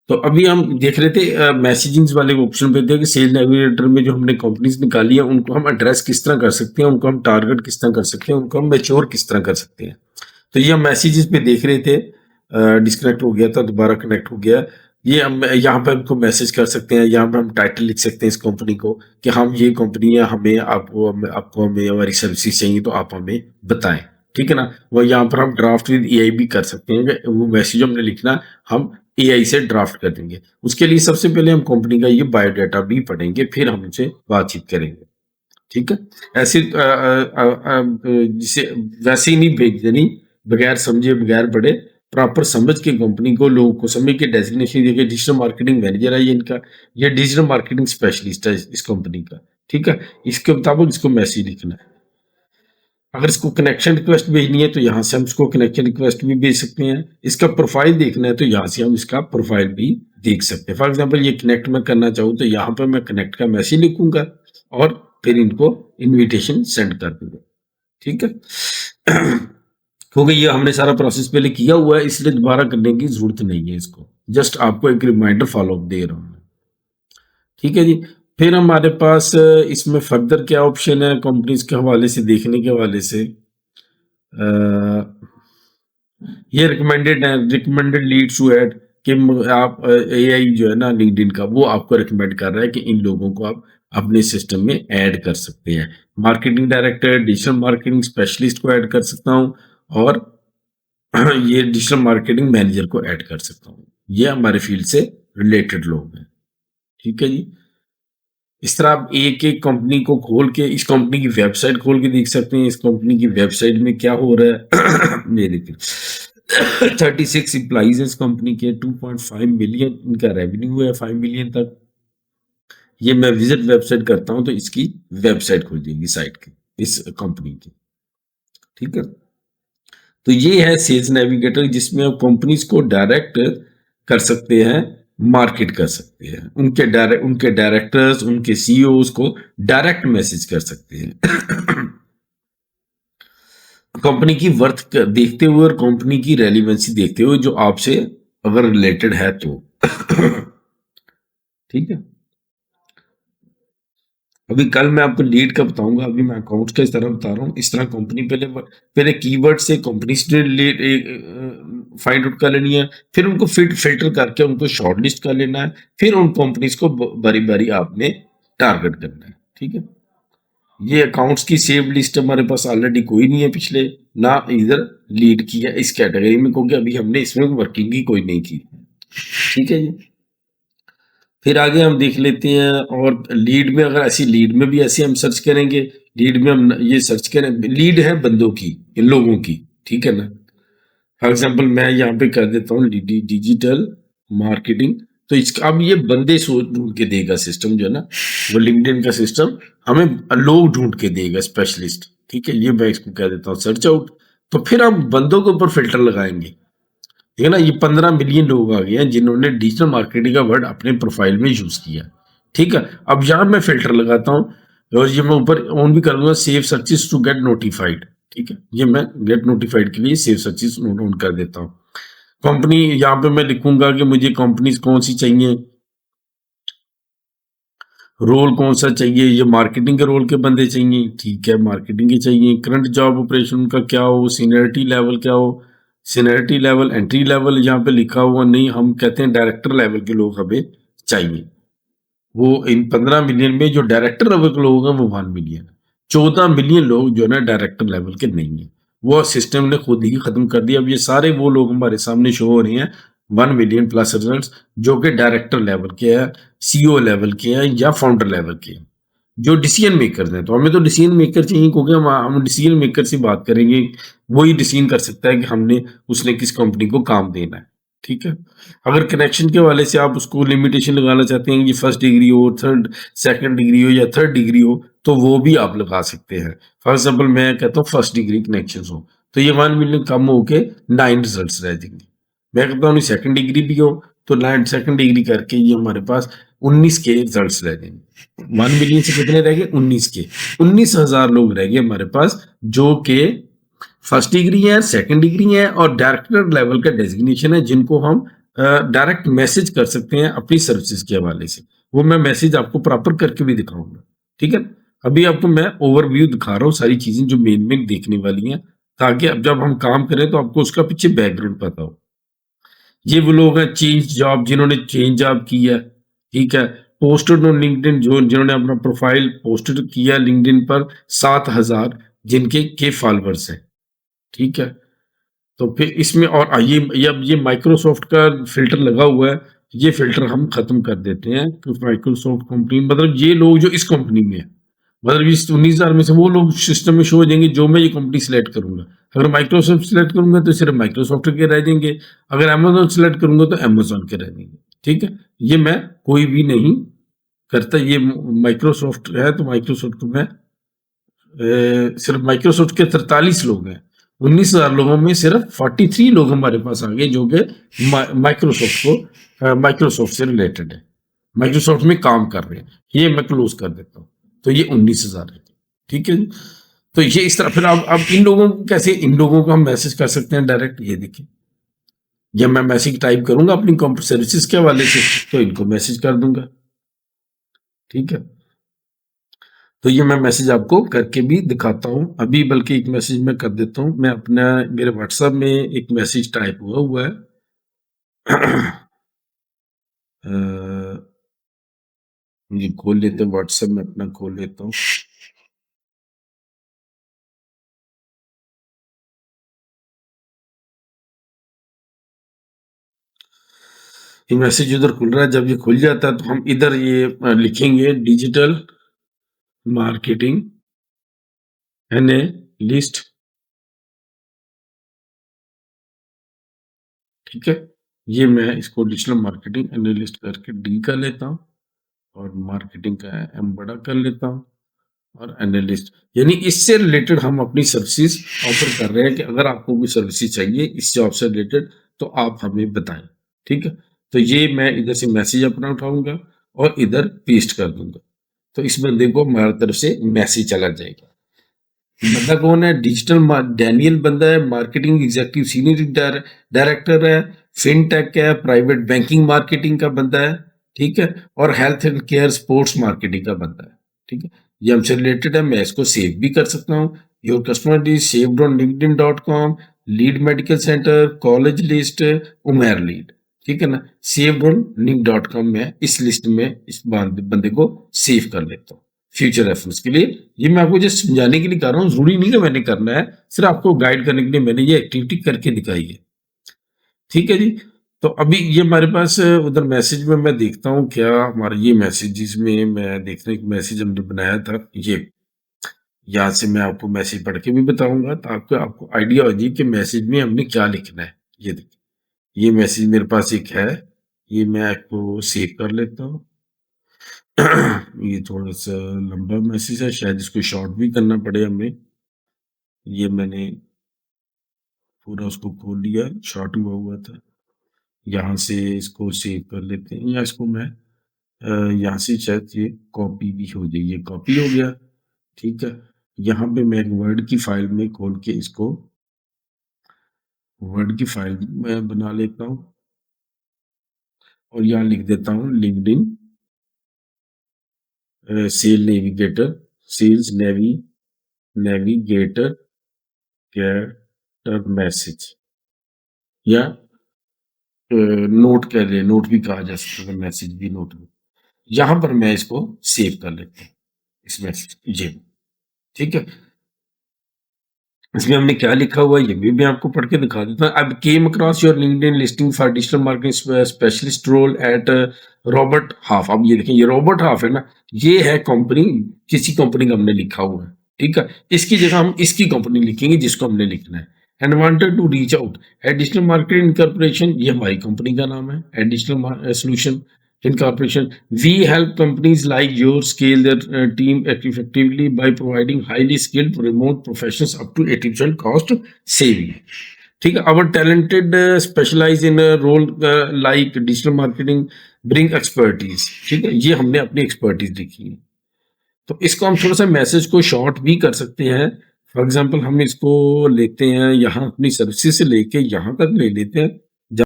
तो अभी हम देख रहे थे मैसेजिंग्स वाले ऑप्शन पे थे कि सेल्स नेविगेटर में जो हमने कंपनीज निकाली है उनको हम एड्रेस किस तरह कर सकते हैं, उनको हम टारगेट किस तरह कर सकते हैं, उनको हम मैच्योर किस तरह कर सकते हैं। तो ये हम मैसेजेस पे देख रहे थे, डिस्कनेक्ट हो गया था, दोबारा कनेक्ट हो गया। ये हम यहाँ पे हमको मैसेज कर सकते हैं, यहाँ पे हम टाइटल लिख सकते हैं इस कंपनी को कि हम ये कंपनी है, हमें आपको हमें हमारी सर्विसेज चाहिए तो आप हमें बताएं, ठीक है ना। वो यहाँ पर हम ड्राफ्ट विद एआई भी कर सकते हैं कि वो मैसेज हमने लिखना हम एआई से ड्राफ्ट कर देंगे। उसके लिए सबसे पहले हम कंपनी का ये बायोडाटा भी पढ़ेंगे, फिर हम उनसे बातचीत करेंगे, ठीक है। ऐसे जिसे वैसे ही नहीं भेज देनी बगैर समझे बगैर पढ़े, प्रॉपर समझ के कंपनी को, लोगों को समझ के डेजिग्नेशन देखिए, डिजिटल मार्केटिंग मैनेजर है ये इनका, ये डिजिटल मार्केटिंग स्पेशलिस्ट है इस कंपनी का, ठीक है। इसके मुताबिक इसको मैसेज लिखना है। अगर इसको कनेक्शन रिक्वेस्ट भेजनी है तो यहाँ से हम इसको कनेक्शन रिक्वेस्ट भी भेज सकते हैं। इसका प्रोफाइल देखना है तो यहाँ से हम इसका प्रोफाइल भी देख सकते हैं। फॉर एग्जांपल ये कनेक्ट मैं करना चाहूँ तो यहाँ पर मैं कनेक्ट का मैसेज लिखूंगा और फिर इनको इनविटेशन सेंड कर दूंगा, ठीक है। क्योंकि ये हमने सारा प्रोसेस पहले किया हुआ है, इसलिए दोबारा करने की जरूरत नहीं है इसको, जस्ट आपको एक रिमाइंडर फॉलो अप दे रहा हूँ, ठीक है जी। फिर हमारे पास इसमें फर्दर क्या ऑप्शन है कंपनीज के हवाले से, देखने के हवाले से, ये रिकमेंडेड लीड्स टू ऐड कि आप एआई जो है ना लिंक्डइन का, वो आपको रिकमेंड कर रहा है कि इन लोगों को आप अपने सिस्टम में ऐड कर सकते हैं। Marketing director, digital marketing specialist को ऐड कर सकता हूँ और ये डिजिटल मार्केटिंग मैनेजर को ऐड कर सकता हूँ। ये हमारे फील्ड से रिलेटेड लोग हैं, ठीक है जी। इस तरह आप एक एक कंपनी को खोल के, इस कंपनी की वेबसाइट खोल के देख सकते हैं, इस कंपनी की वेबसाइट में क्या हो रहा है। ये देखिए 36 एम्प्लॉइज है इस कंपनी के, 2.5 मिलियन इनका रेवेन्यू है, 5 मिलियन तक। ये मैं विजिट वेबसाइट करता हूं तो इसकी वेबसाइट खुल जाएगी साइट की, इस कंपनी की, ठीक है। तो ये है सेल्स नेविगेटर, जिसमें आप कंपनीज को डायरेक्ट कर सकते हैं, मार्केट कर सकते हैं, उनके डायरेक्टर्स, उनके सीईओज को डायरेक्ट मैसेज कर सकते हैं। कंपनी की वर्थ देखते हुए और कंपनी की रेलिवेंसी देखते हुए जो आपसे अगर रिलेटेड है तो। ठीक है। अभी कल मैं आपको लीड का बताऊंगा, अभी मैं अकाउंट्स का इस तरह बता रहा हूँ। इस तरह कंपनी पहले कीवर्ड से कंपनी से फाइंड आउट कर लेनी है, फिर उनको फिल्टर करके उनको शॉर्टलिस्ट कर लेना है, फिर उन कंपनीज को बारी बारी आपने टारगेट करना है, ठीक है। ये अकाउंट्स की सेव लिस्ट हमारे पास ऑलरेडी कोई नहीं है पिछले, ना इधर लीड की है इस कैटेगरी में, क्योंकि अभी हमने इसमें वर्किंग ही कोई नहीं की, ठीक है जी। फिर आगे हम देख लेते हैं, और लीड में अगर ऐसी लीड में भी ऐसे हम सर्च करेंगे, लीड में हम ये सर्च करें, लीड है बंदों की, इन लोगों की, ठीक है ना। फॉर एग्जांपल मैं यहाँ पे कर देता हूँ डिजिटल मार्केटिंग, तो इसका अब ये बंदे सोच ढूंढ के देगा सिस्टम जो है ना, वो लिंक्डइन का सिस्टम हमें लोग ढूंढ के देगा, स्पेशलिस्ट, ठीक है। ये मैं इसको कह देता हूँ सर्च आउट। तो फिर हम बंदों के ऊपर फिल्टर लगाएंगे, ठीक है ना। ये 15 मिलियन लोग आ गए हैं जिन्होंने डिजिटल मार्केटिंग का वर्ड अपने प्रोफाइल में यूज किया, ठीक है। अब यहाँ मैं फिल्टर लगाता हूँ और ये मैं ऊपर ऑन भी कर दूंगा, save searches to get notified, ठीक है। ये मैं गेट नोटिफाइड के लिए सेव सर्चेस ऑन कर देता हूँ। कंपनी यहाँ पे मैं लिखूंगा कि मुझे कंपनीज कौन सी चाहिए, रोल कौन सा चाहिए, ये मार्केटिंग के रोल के बंदे चाहिए, ठीक है, मार्केटिंग के चाहिए। करंट जॉब ऑपरेशन का क्या हो, सीनियरिटी लेवल क्या हो, सीनियरिटी लेवल, एंट्री लेवल यहाँ पे लिखा हुआ नहीं, हम कहते हैं डायरेक्टर लेवल के लोग हमें चाहिए। वो इन 15 मिलियन में जो डायरेक्टर लेवल के लोग हैं वो 1 मिलियन, 14 मिलियन लोग जो है ना डायरेक्टर लेवल के नहीं है, वो सिस्टम ने खुद ही खत्म कर दिया। अब ये सारे वो लोग हमारे सामने शो हो रहे हैं 1 मिलियन प्लस रिजल्ट्स, जो कि डायरेक्टर लेवल के हैं, सीईओ लेवल के हैं या फाउंडर लेवल के हैं, जो डिसीजन मेकर हैं। तो हमें तो डिसीजन मेकर चाहिए, क्योंकि हम डिसीजन मेकर से बात करेंगे, वही डिसीजन कर सकता है कि हमने उसने किस कंपनी को काम देना है, ठीक है। अगर कनेक्शन के वाले से आप उसको लिमिटेशन लगाना चाहते हैं कि फर्स्ट डिग्री हो, सेकंड डिग्री हो या थर्ड डिग्री हो, तो वो भी आप लगा सकते हैं। फॉर एग्जाम्पल मैं कहता हूँ फर्स्ट डिग्री कनेक्शन हो, तो ये 1 मिलियन कम होके 9 रिजल्ट रह जाएंगे। मैं कहता हूँ सेकंड डिग्री भी हो तो 9 सेकंड डिग्री करके ये हमारे पास 19 के रिजल्ट रह जाएंगे। 1 मिलियन से कितने रह गए, 19 के, 19,000 लोग रह गए हमारे पास, जो कि फर्स्ट डिग्री है, सेकंड डिग्री है और डायरेक्टर लेवल का डेजिग्नेशन है, जिनको हम डायरेक्ट मैसेज कर सकते हैं अपनी सर्विसेज के हवाले से। वो मैं मैसेज आपको प्रॉपर करके भी दिखाऊंगा, ठीक है। अभी आपको मैं ओवरव्यू दिखा रहा हूँ सारी चीजें जो मेन मेन देखने वाली हैं, ताकि अब जब हम काम करें तो आपको उसका पीछे बैकग्राउंड पता हो। ये वो लोग हैं चेंज जॉब, जिन्होंने चेंज जॉब की है, ठीक है। पोस्टेड ऑन लिंक्डइन, जो जिन्होंने अपना प्रोफाइल पोस्टेड किया लिंक्डइन पर, 7,000 जिनके के फॉलोअर्स हैं, ठीक है। तो फिर इसमें और ये माइक्रोसॉफ्ट का फिल्टर लगा हुआ है, ये फिल्टर हम खत्म कर देते हैं कि माइक्रोसॉफ्ट कंपनी, मतलब ये लोग जो इस कंपनी में है, मतलब इस 19,000 में से वो लोग सिस्टम में शो हो जाएंगे जो मैं ये कंपनी सिलेक्ट करूंगा। अगर माइक्रोसॉफ्ट सिलेक्ट करूंगा तो सिर्फ माइक्रोसॉफ्ट के रह जाएंगे, अगर अमेजोन सिलेक्ट करूंगा तो अमेजोन के रह जाएंगे, ठीक है। ये मैं कोई भी नहीं करता, ये माइक्रोसॉफ्ट है तो माइक्रोसॉफ्ट को मैं सिर्फ माइक्रोसॉफ्ट के 43 लोग हैं, 19,000 लोगों में सिर्फ 43 लोग हमारे पास आ गए जो कि माइक्रोसॉफ्ट से रिलेटेड है, माइक्रोसॉफ्ट में काम कर रहे हैं। ये मैं क्लोज कर देता हूँ, तो ये 19,000 है, ठीक है जी। तो ये इस तरह, फिर अब इन लोगों को कैसे, इन लोगों को हम मैसेज कर सकते हैं डायरेक्ट, ये देखिए। जब मैं मैसेज टाइप करूंगा अपनी कंप्यूटर सर्विसेज के हवाले से तो इनको मैसेज कर दूंगा, ठीक है। तो ये मैं मैसेज आपको करके भी दिखाता हूँ अभी, बल्कि एक मैसेज मैं कर देता हूँ। मैं अपना मेरे व्हाट्सएप में एक मैसेज टाइप हुआ है। अ, ये खोल लेते हैं, व्हाट्सएप में अपना खोल लेता हूँ। ये मैसेज उधर खुल रहा है, जब ये खुल जाता है तो हम इधर ये लिखेंगे डिजिटल मार्केटिंग एनालिस्ट, ठीक है। ये मैं इसको डिजिटल मार्केटिंग एनालिस्ट करके डी कर लेता हूँ और मार्केटिंग का एम बड़ा कर लेता हूँ और एनालिस्ट, यानी इससे रिलेटेड हम अपनी सर्विसेज ऑफर कर रहे हैं कि अगर आपको कोई सर्विसेज चाहिए इस जॉब से रिलेटेड तो आप हमें बताएं, ठीक है। तो ये मैं इधर से मैसेज अपना उठाऊंगा और इधर पेस्ट कर दूंगा, तो इस बंदे को हमारी तरफ से मैसेज चला जाएगा। बंदा कौन है? डिजिटल डैनियल बंदा है, मार्केटिंग एग्जीक्यूटिव सीनियर डायरेक्टर है, फिनटेक है, प्राइवेट बैंकिंग मार्केटिंग का बंदा है, ठीक है। और health and care sports marketing का बंदा है, ठीक है। ये हमसे रिलेटेड है, मैं इसको सेव भी कर सकता हूँ। Your customer is saved on linkedin.com, lead medical centre, college list, उमेर लीड, ठीक है ना। सेव्ड ऑन link.com में इस लिस्ट में इस बंदे को सेव कर लेता हूँ फ्यूचर रेफरेंस के लिए। ये मैं आपको जस्ट समझाने के लिए कर रहा हूँ, जरूरी नहीं है मैंने करना है, सिर्फ आपको गाइड करने के लिए मैंने ये एक्टिविटी करके दिखाई है, ठीक है जी। तो अभी ये हमारे पास उधर मैसेज में मैं देखता हूँ क्या हमारा ये मैसेजेस में मैं देखता हूँ, एक मैसेज हमने बनाया था ये, यहाँ से मैं आपको मैसेज पढ़ के भी बताऊंगा ताकि आपको आइडिया हो जाए कि मैसेज में हमने क्या लिखना है। ये देखिए, ये मैसेज मेरे पास एक है, ये मैं आपको सेव कर लेता हूँ। ये थोड़ा सा लंबा मैसेज है, शायद इसको शॉर्ट भी करना पड़े हमें। ये मैंने पूरा उसको खोल लिया, शॉर्ट हुआ हुआ था। यहाँ से इसको सेव कर लेते हैं, या इसको मैं यहाँ से शायद ये कॉपी भी हो जाए, ये कॉपी हो गया, ठीक है। यहाँ पे मैं एक वर्ड की फाइल में खोल के इसको वर्ड की फाइल मैं बना लेता हूँ और यहाँ लिख देता हूँ LinkedIn sale navigator, sales navigator गेटर मैसेज, या नोट कह ले, नोट भी कहा जा सकता है, मैसेज भी नोट में। यहां पर मैं इसको सेव कर लेता हूँ इस मैसेज ये, ठीक है। इसमें हमने क्या लिखा हुआ है ये भी मैं आपको पढ़ के दिखा देता हूँ। अब came across your LinkedIn listing for digital marketing specialist role at Robert Half. अब ये देखें, ये रॉबर्ट हाफ है ना, ये है कंपनी, किसी कंपनी का हमने लिखा हुआ है, ठीक है। इसकी जगह हम इसकी कंपनी लिखेंगे जिसको हमने लिखना है। And wanted to reach out additional marketing corporation, ये हमारी कंपनी का नाम है, additional solution incorporation. We help companies like yours scale their team effectively by providing highly skilled remote professionals up to 80% cost saving. ठीक है। Our talented specialize in a role like digital marketing, bring expertise. ठीक है, ये हमने अपनी expertise लिखी है। तो इसको हम थोड़ा सा मैसेज को शॉर्ट भी कर सकते हैं। फॉर एग्जाम्पल हम इसको लेते हैं यहाँ अपनी सर्विसेज से लेके यहाँ तक ले लेते हैं,